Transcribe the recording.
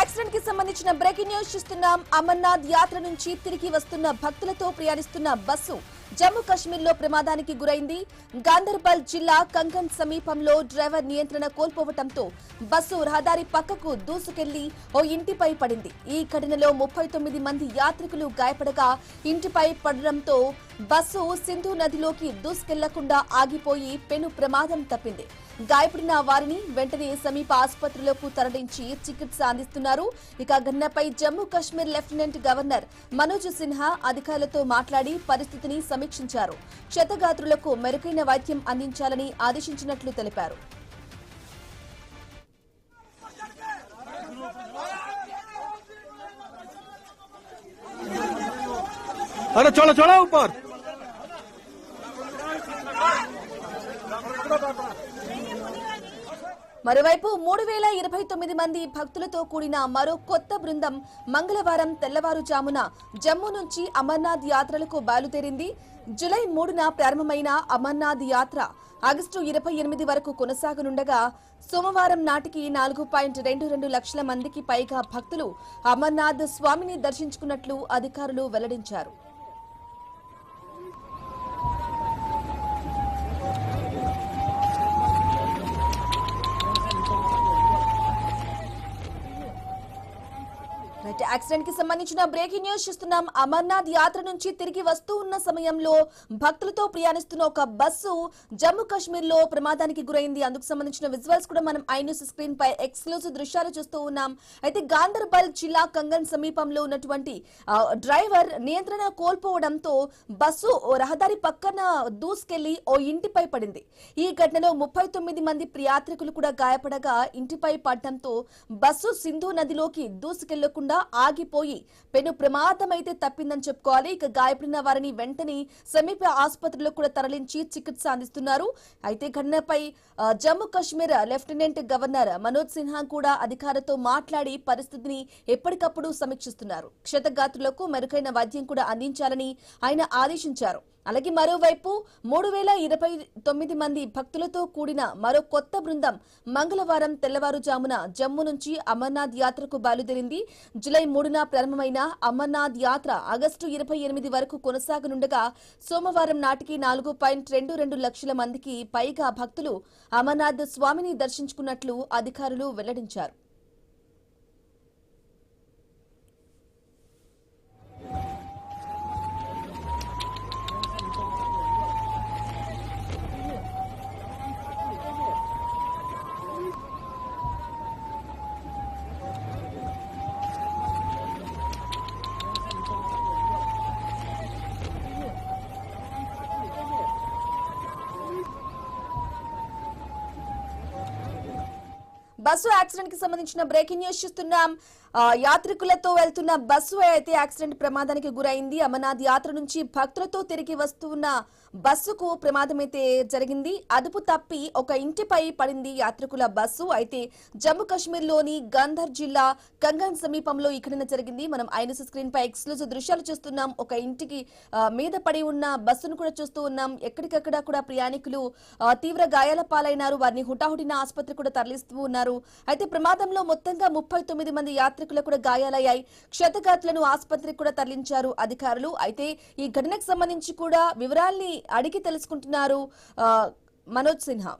Accident కి సంబంధించిన breaking news చూస్తున్నాం. అమర్నాథ్ యాత్ర నుంచి తిరిగి వస్తున్న భక్తులతో ప్రయాణిస్తున్న బస్సు జమ్మూ కాశ్మీర్ లో ప్రమాదానికి గురైంది. గాందర్బల్ జిల్లా కంగన్ సమీపంలో డ్రైవర్ నియంత్రణ కోల్పోవడంతో బస్సు రహదారి పక్కకు దూసుకెళ్లి ఓ ఇంటిపై పడింది. ఈ ఘటనలో 39 మంది యాత్రికులు గాయపడగా ఇంటిపై పడడంతో బస్సు సింధు నదిలోకి దూసుకెళ్లకుండా ఆగిపోయి పెను ప్రమాదం తప్పింది. గాయపడిన వారిని వెంటనే సమీప ఆసుపత్రిలోకి తరలించి చికిత్స అందిస్తున్నారు. ఇక ఘటనపై జమ్మూ కాశ్మీర్ లెఫ్టినెంట్ గవర్నర్ మనోజ్ సిన్హా అధికారులతో మాట్లాడి పరిస్థితిని సమీక్షించారు. క్షతగాత్రులకు మెరుగైన వైద్యం అందించాలని ఆదేశించినట్లు తెలిపారు. మరోవైపు 3029 మంది భక్తులతో కూడిన మరో కొత్త బృందం మంగళవారం తెల్లవారుజామున జమ్మూ నుంచి అమర్నాథ్ యాత్రలకు బయలుదేరింది. జూలై 3న ప్రారంభమైన అమర్నాథ్ యాత్ర ఆగస్టు 28 వరకు కొనసాగనుండగా సోమవారం నాటికి 4.22 లక్షల మందికి పైగా భక్తులు అమర్నాథ్ స్వామిని దర్శించుకున్నట్లు అధికారులు వెల్లడించారు. యాక్సిడెంట్ కి సంబంధించిన బ్రేకింగ్ న్యూస్ చూస్తున్నాం. అమర్నాథ్ యాత్ర నుంచి తిరిగి వస్తూ ఉన్న సమయంలో భక్తులతో ప్రయాణిస్తున్న ఒక బస్సు జమ్మూ కాశ్మీర్ లో ప్రమాదానికి గురైంది. అందుకు సంబంధించిన విజువల్స్ కూడా మనం ఐ న్యూస్ స్క్రీన్ పై ఎక్స్క్లూజివ్ దృశ్యాలు చూస్తూ ఉన్నాం. అయితే గాందర్బల్ జిల్లా కంగన్ సమీపంలో ఉన్నటువంటి డ్రైవర్ నియంత్రణ కోల్పోవడంతో బస్సు రహదారి పక్కన దూసుకెళ్లి ఓ ఇంటిపై పడింది. ఈ ఘటనలో 39 మంది యాత్రికులు కూడా గాయపడగా ఇంటిపై పడటంతో బస్సు సింధు నదిలోకి దూసుకెళ్లకుండా ఆగిపోయి పెను ప్రమాదం అయితే తప్పిందని చెప్పుకోవాలి. ఇక గాయపడిన వారిని వెంటనే సమీప ఆసుపత్రిలో కూడా తరలించి చికిత్స అందిస్తున్నారు. అయితే ఘటనపై జమ్మూ కాశ్మీర్ లెఫ్టినెంట్ గవర్నర్ మనోజ్ సిన్హా కూడా అధికారులతో మాట్లాడి పరిస్థితిని ఎప్పటికప్పుడు సమీక్షిస్తున్నారు. క్షతగాత్రులకు మెరుగైన వైద్యం కూడా అందించాలని ఆయన ఆదేశించారు. అలాగే మరోవైపు 3029 మంది భక్తులతో కూడిన మరో కొత్త బృందం మంగళవారం తెల్లవారుజామున జమ్మూ నుంచి అమర్నాథ్ యాత్రకు బయలుదేరింది. జూలై 3న ప్రారంభమైన అమర్నాథ్ యాత్ర ఆగస్టు 28 వరకు కొనసాగనుండగా సోమవారం నాటికి 4.22 లక్షల మందికి పైగా భక్తులు అమర్నాథ్ స్వామిని దర్శించుకున్నట్లు అధికారులు వెల్లడించారు. బస్సు యాక్సిడెంట్ కి సంబంధించిన బ్రేకింగ్ న్యూస్ చూస్తున్నాం. యాత్రికులతో వెళ్తున్న బస్సు అయితే యాక్సిడెంట్ ప్రమాదానికి గురైంది. అమర్నాథ్ యాత్ర నుంచి భక్తులతో తిరిగి వస్తున్న బస్సుకు ప్రమాదం అయితే జరిగింది. అదుపు తప్పి ఒక ఇంటిపై పడింది యాత్రికుల బస్సు. అయితే జమ్మూ కాశ్మీర్ లోని గంధర్ జిల్లా కంగన్ సమీపంలో ఈ ఘటన జరిగింది. మనం ఐ న్యూస్ స్క్రీన్ పై ఎక్స్క్లూజివ్ దృశ్యాలు చూస్తున్నాం. ఒక ఇంటికి మీద పడి ఉన్న బస్సును కూడా చూస్తూ ఉన్నాం. ఎక్కడికక్కడ కూడా ప్రయాణికులు తీవ్ర గాయాల పాలైనారు. వారిని హుటాహుటిన ఆసుపత్రి కూడా తరలిస్తూ ఉన్నారు. అయితే ప్రమాదంలో మొత్తంగా 39 మంది యాత్రికులకు కూడా గాయాలయ్యాయి. క్షతగాత్రులను ఆసుపత్రికి కూడా తరలించారు అధికారులు. అయితే ఈ ఘటనకు సంబంధించి కూడా వివరాల్ని అడిగి తెలుసుకుంటున్నారు మనోజ్ సిన్హా.